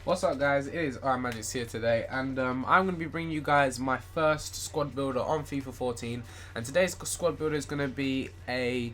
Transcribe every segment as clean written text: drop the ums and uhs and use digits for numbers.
What's up, guys? It is Magic here today, and I'm going to be bringing you guys my first squad builder on FIFA 14. And today's squad builder is going to be a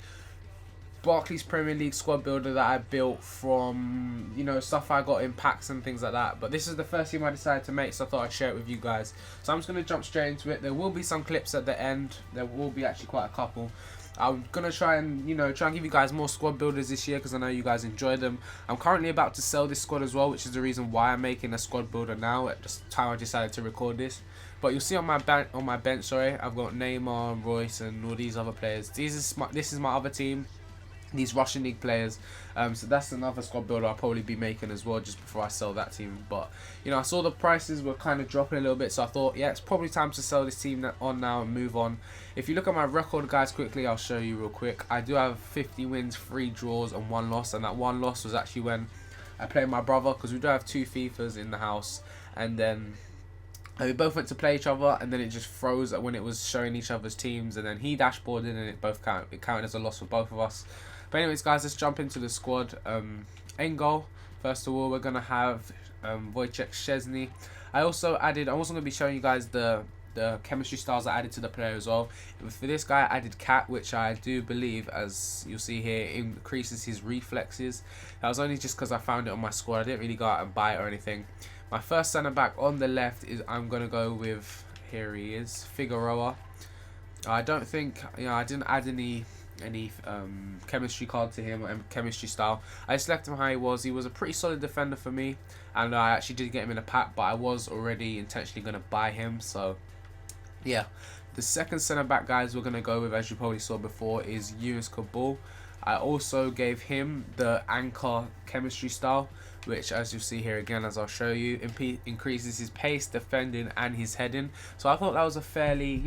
Barclays Premier League squad builder that I built from, stuff I got in packs and things like that. But this is the first team I decided to make, so I thought I'd share it with you guys. So I'm just going to jump straight into it. There will be some clips at the end. There will be actually quite a couple. I'm gonna try and give you guys more squad builders this year because I know you guys enjoy them. I'm currently about to sell this squad as well, which is the reason why I'm making a squad builder now at the time I decided to record this. But you'll see on my bench, sorry, I've got Neymar, Royce, and all these other players. This is my other team. These Russian League players, so that's another squad builder I'll probably be making as well just before I sell that team. But I saw the prices were kind of dropping a little bit, so I thought, yeah, it's probably time to sell this team on now and move on. If you look at my record, guys, quickly, I'll show you real quick. I do have 50 wins, 3 draws, and 1 loss, and that 1 loss was actually when I played my brother, because we do have 2 FIFAs in the house, and then we both went to play each other, and then it just froze when it was showing each other's teams, and then he dashboarded, and it counted as a loss for both of us. But anyways, guys, let's jump into the squad. In goal, first of all, we're gonna have Wojciech Szczesny. I'm also gonna be showing you guys the chemistry styles I added to the player as well. For this guy, I added Cat, which I do believe, as you'll see here, increases his reflexes. That was only just because I found it on my squad. I didn't really go out and buy it or anything. My first centre back on the left is I'm gonna go with, here he is, Figueroa. I don't think I didn't add any chemistry card to him or chemistry style. I just left him how he was. He was a pretty solid defender for me, and I actually did get him in a pack, but I was already intentionally going to buy him. So yeah, the second centre back, guys, we're going to go with, as you probably saw before, is Yunus Kabul. I also gave him the anchor chemistry style, which, as you'll see here again, as I'll show you, increases his pace, defending, and his heading. So I thought that was a fairly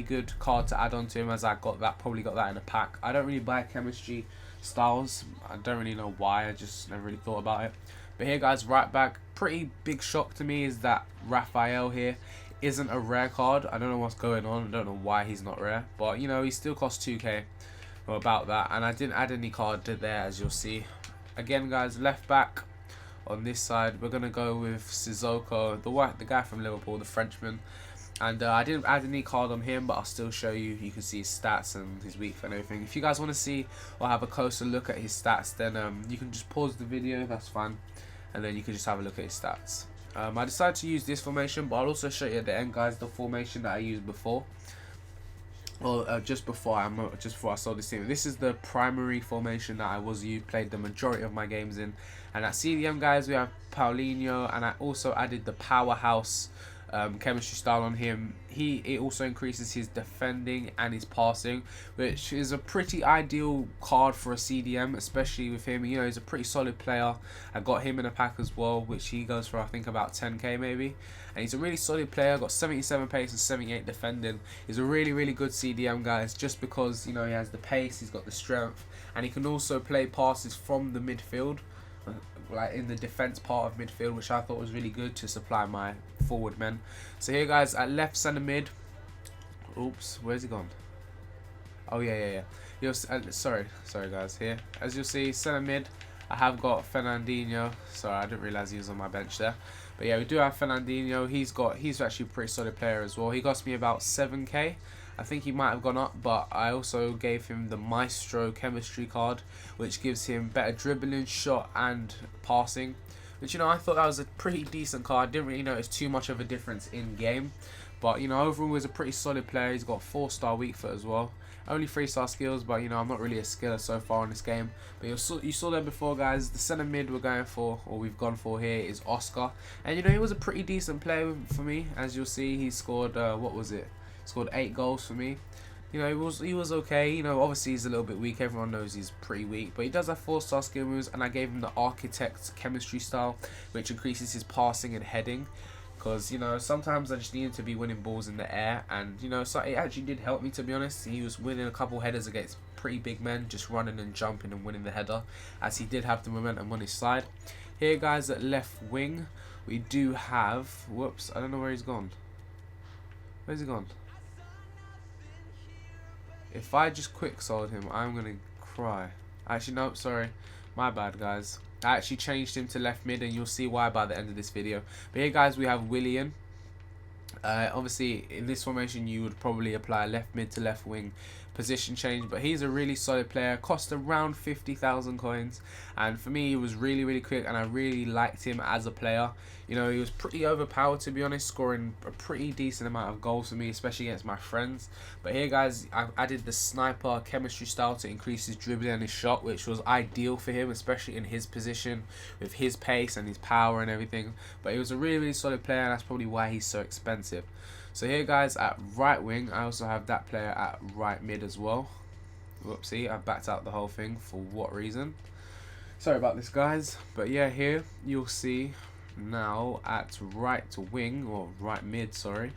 good card to add on to him, as I probably got that in a pack. I don't really buy chemistry styles. I don't really know why. I just never really thought about it. But here, guys, right back, pretty big shock to me is that Raphael here isn't a rare card. I don't know what's going on. I don't know why he's not rare, but he still costs 2k. Or about that, and I didn't add any card there, as you'll see. Again, guys, left back on this side, we're gonna go with Sissoko, the guy from Liverpool, the Frenchman. And I didn't add any card on him, but I'll still show you. You can see his stats and his week and everything. If you guys want to see or have a closer look at his stats, then you can just pause the video. That's fine, and then you can just have a look at his stats. I decided to use this formation, but I'll also show you at the end, guys, the formation that I used before. Well, just before I saw this team. This is the primary formation that played the majority of my games in. And at CDM, guys, we have Paulinho, and I also added the powerhouse chemistry style on him. It also increases his defending and his passing, which is a pretty ideal card for a CDM, especially with him. He's a pretty solid player. I got him in a pack as well, which he goes for, I think, about 10k maybe. And he's a really solid player. Got 77 pace and 78 defending. He's a really good CDM, guys, just because he has the pace, he's got the strength, and he can also play passes from the midfield, like in the defense part of midfield, which I thought was really good to supply my forward men. So here, guys, at left centre mid, oops, where's he gone? Oh yeah. Sorry guys. Here, as you'll see, centre mid, I have got Fernandinho. Sorry, I didn't realise he was on my bench there. But yeah, we do have Fernandinho. He's actually a pretty solid player as well. He cost me about 7k. I think he might have gone up, but I also gave him the Maestro chemistry card, which gives him better dribbling, shot, and passing. Which, I thought that was a pretty decent card. Didn't really notice too much of a difference in game. But, overall, he's a pretty solid player. He's got 4-star weak foot as well. Only 3-star skills, but, I'm not really a skiller so far in this game. But you saw that before, guys. The centre mid we've gone for here is Oscar. And, he was a pretty decent player for me. As you'll see, he scored, scored 8 goals for me. He was okay. Obviously he's a little bit weak. Everyone knows he's pretty weak, but he does have 4-star skill moves, and I gave him the Architect's chemistry style, which increases his passing and heading. Because sometimes I just needed to be winning balls in the air, and so it actually did help me, to be honest. He was winning a couple headers against pretty big men, just running and jumping and winning the header, as he did have the momentum on his side. Here, guys, at left wing, we do have, whoops, I don't know where he's gone. Where's he gone? If I just quick sold him, I'm gonna cry. Actually, no, sorry. My bad, guys. I actually changed him to left mid, and you'll see why by the end of this video. But here, guys, we have Willian. Obviously, in this formation, you would probably apply left mid to left wing position change, but he's a really solid player. Cost around 50,000 coins, and for me, he was really quick, and I really liked him as a player. You know, he was pretty overpowered, to be honest, scoring a pretty decent amount of goals for me, especially against my friends. But here, guys, I added the sniper chemistry style to increase his dribbling and his shot, which was ideal for him, especially in his position with his pace and his power and everything. But he was a really solid player, and that's probably why he's so expensive. So here, guys, at right wing, I also have that player at right mid as well. Whoopsie, I backed out the whole thing. For what reason? Sorry about this, guys. But yeah, here you'll see now at right wing, or right mid, sorry.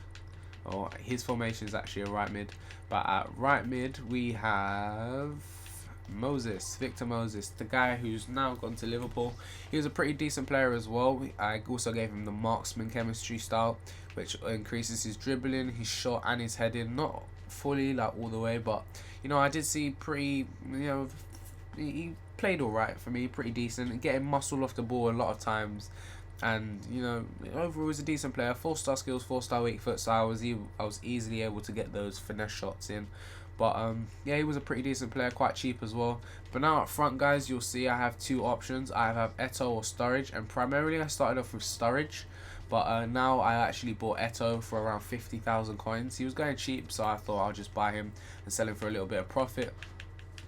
Or his formation is actually a right mid. But at right mid, we have Victor Moses, the guy who's now gone to Liverpool. He was a pretty decent player as well. I also gave him the marksman chemistry style, which increases his dribbling, his shot, and his heading. Not fully, like all the way, but you know, I did see pretty, you know, he played all right for me, pretty decent, getting muscle off the ball a lot of times. And you know, overall, he's a decent player. 4-star skills, 4-star weak foot, so I was easily able to get those finesse shots in. But yeah, he was a pretty decent player, quite cheap as well. But now up front, guys, you'll see I have two options. I have Eto'o or Sturridge, and primarily I started off with Sturridge. But now I actually bought Eto'o for around 50,000 coins. He was going cheap, so I thought I'll just buy him and sell him for a little bit of profit.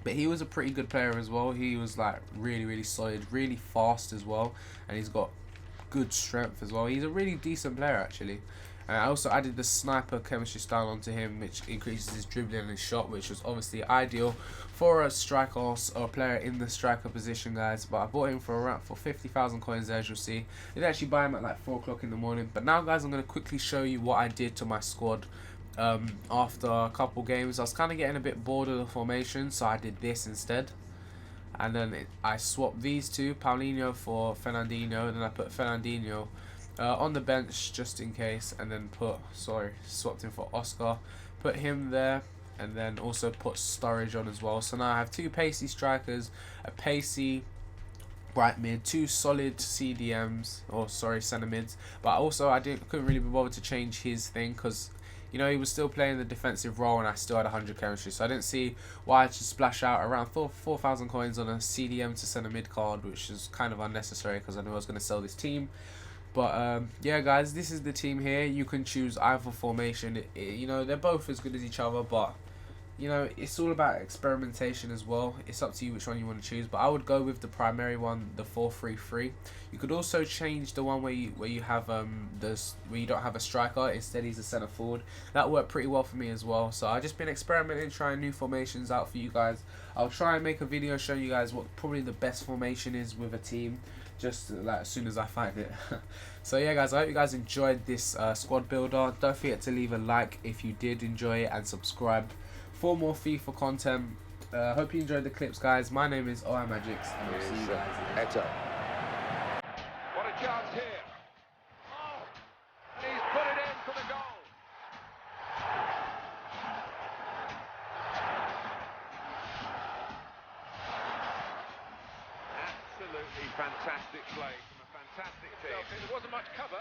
But he was a pretty good player as well. He was like really solid, really fast as well, and he's got good strength as well. He's a really decent player, actually. I also added the sniper chemistry style onto him, which increases his dribbling and his shot, which was obviously ideal for a striker or a player in the striker position, guys. But I bought him for around 50,000 coins there, as you'll see. I did actually buy him at like 4 o'clock in the morning. But now, guys, I'm going to quickly show you what I did to my squad after a couple games. I was kind of getting a bit bored of the formation, so I did this instead. And then I swapped these two, Paulinho for Fernandinho, and then I put Fernandinho on the bench just in case, and then swapped him for Oscar, put him there, and then also put Sturridge on as well. So now I have two pacey strikers, a pacey right mid, two solid CDMs, or sorry, centre mids. But also I couldn't really be bothered to change his thing, because you know, he was still playing the defensive role, and I still had 100 chemistry, so I didn't see why I should splash out around 4,000 coins on a CDM to centre mid card, which is kind of unnecessary because I knew I was going to sell this team. But yeah, guys, this is the team here. You can choose either formation. You know, they're both as good as each other, but you know, it's all about experimentation as well. It's up to you which one you want to choose, but I would go with the primary one, the 4-3-3. You could also change the one where you have where you don't have a striker, instead he's a centre forward. That worked pretty well for me as well. So I've just been experimenting, trying new formations out for you guys. I'll try and make a video showing you guys what probably the best formation is with a team, just like as soon as I find it. So yeah, guys, I hope you guys enjoyed this squad builder. Don't forget to leave a like if you did enjoy it, and subscribe for more FIFA content. Hope you enjoyed the clips, guys. My name is Magix, and I'll see you guys. Eto'o. What a chance here. Oh, he's put it in for the goal. Absolutely fantastic play from a fantastic team. There wasn't much cover.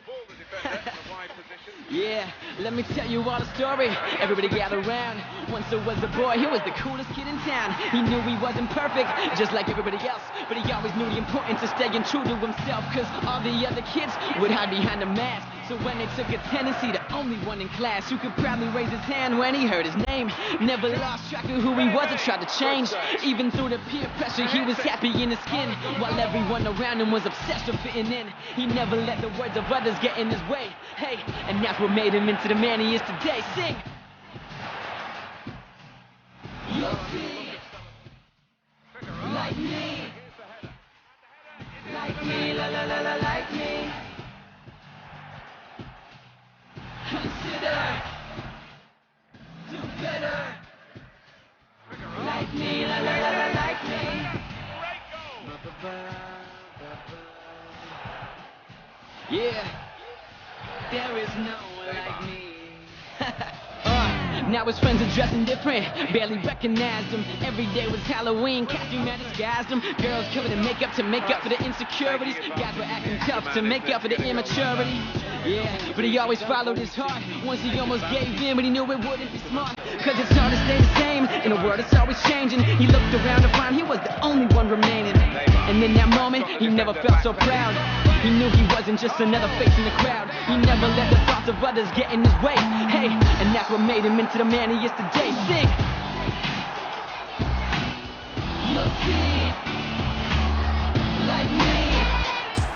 Ball, the defender, in a wide position. Yeah, let me tell you all a story. Everybody gather around. Once there was a boy, he was the coolest kid in town. He knew he wasn't perfect, just like everybody else, but he always knew the importance of staying true to himself, cause all the other kids would hide behind a mask. So when they took attendance, he the only one in class who could proudly raise his hand when he heard his name. Never lost track of who he was or tried to change. Even through the peer pressure, he was happy in his skin, while everyone around him was obsessed with fitting in. He never let the words of others get in his way. Hey, and that's what made him into the man he is today. Sing! You'll see, like me, la la la la, like me. Consider, do better, like me, la la la la, like me. Yeah, there is no one like me. Now his friends are dressing different, barely recognized him. Every day was Halloween, costume that disguised him. Girls covered in makeup to make up for the insecurities. Guys were acting tough to make up for the immaturity. Yeah, but he always followed his heart. Once he almost gave in, but he knew it wouldn't be smart. Cause it's hard to stay the same, in a world that's always changing. He looked around to find he was the only one remaining. And in that moment, he never felt so proud. He knew he wasn't just another face in the crowd. He never let the thoughts of others get in his way. Hey, and that's what made him into the man he is today. Sing! You'll see.